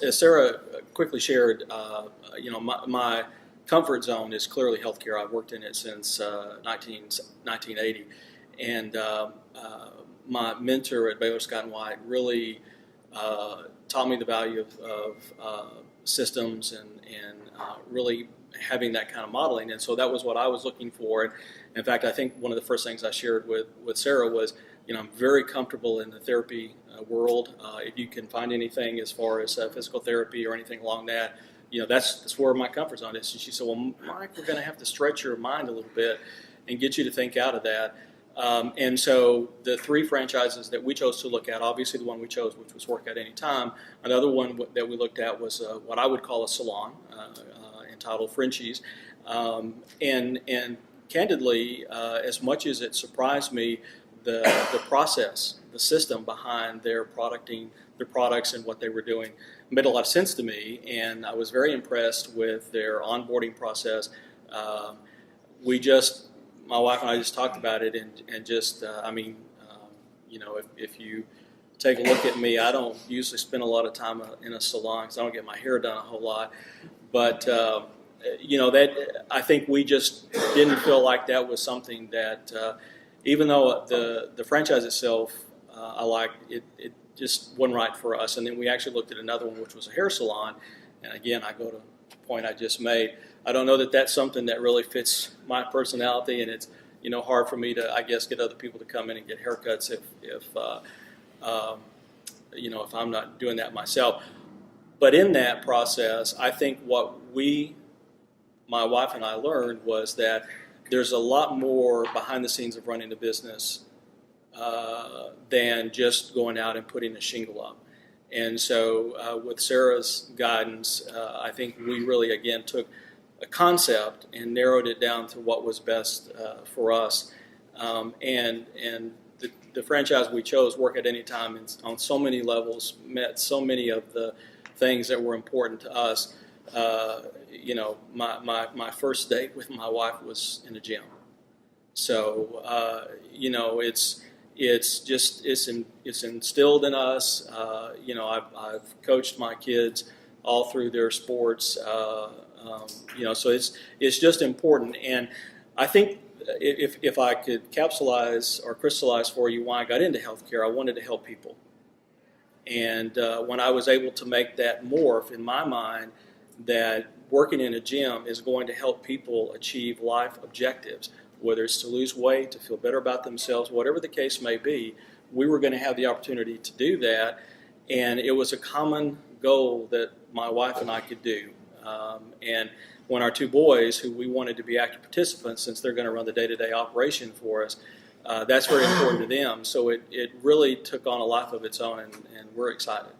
As Sarah quickly shared, my comfort zone is clearly healthcare. I've worked in it since 1980. And my mentor at Baylor Scott and White really taught me the value of systems and really having that kind of modeling. And so that was what I was looking for. And in fact, I think one of the first things I shared with Sarah was, I'm very comfortable in the therapy world. If you can find anything as far as physical therapy or anything along that, that's where my comfort zone is. And she said, well, Mike, we're going to have to stretch your mind a little bit and get you to think out of that. And so the three franchises that we chose to look at, obviously the one we chose, which was Work Out Anytime. Another one that we looked at was what I would call a salon entitled Frenchies. And candidly, as much as it surprised me, the process, the system behind their products and what they were doing made a lot of sense to me, and I was very impressed with their onboarding process. My wife and I just talked about it, and just, if you take a look at me, I don't usually spend a lot of time in a salon because I don't get my hair done a whole lot, but that I think we just didn't feel like that was something that, even though the franchise itself, I liked, it just wasn't right for us. And then we actually looked at another one, which was a hair salon. And again, I go to the point I just made. I don't know that that's something that really fits my personality, and it's hard for me to, I guess, get other people to come in and get haircuts if I'm not doing that myself. But in that process, I think what my wife and I learned was that there's a lot more behind the scenes of running a business than just going out and putting a shingle up. And so with Sarah's guidance, I think we really, again, took a concept and narrowed it down to what was best for us. And the franchise we chose, Work at Any Time, on so many levels, met so many of the things that were important to us. My first date with my wife was in a gym. So, it's instilled in us. I've coached my kids all through their sports. So it's just important. And I think if I could capsulize or crystallize for you why I got into healthcare, I wanted to help people. And when I was able to make that morph in my mind, that working in a gym is going to help people achieve life objectives, whether it's to lose weight, to feel better about themselves, whatever the case may be, we were going to have the opportunity to do that. And it was a common goal that my wife and I could do. And when our two boys, who we wanted to be active participants since they're going to run the day-to-day operation for us, that's very important to them. So it really took on a life of its own, and we're excited.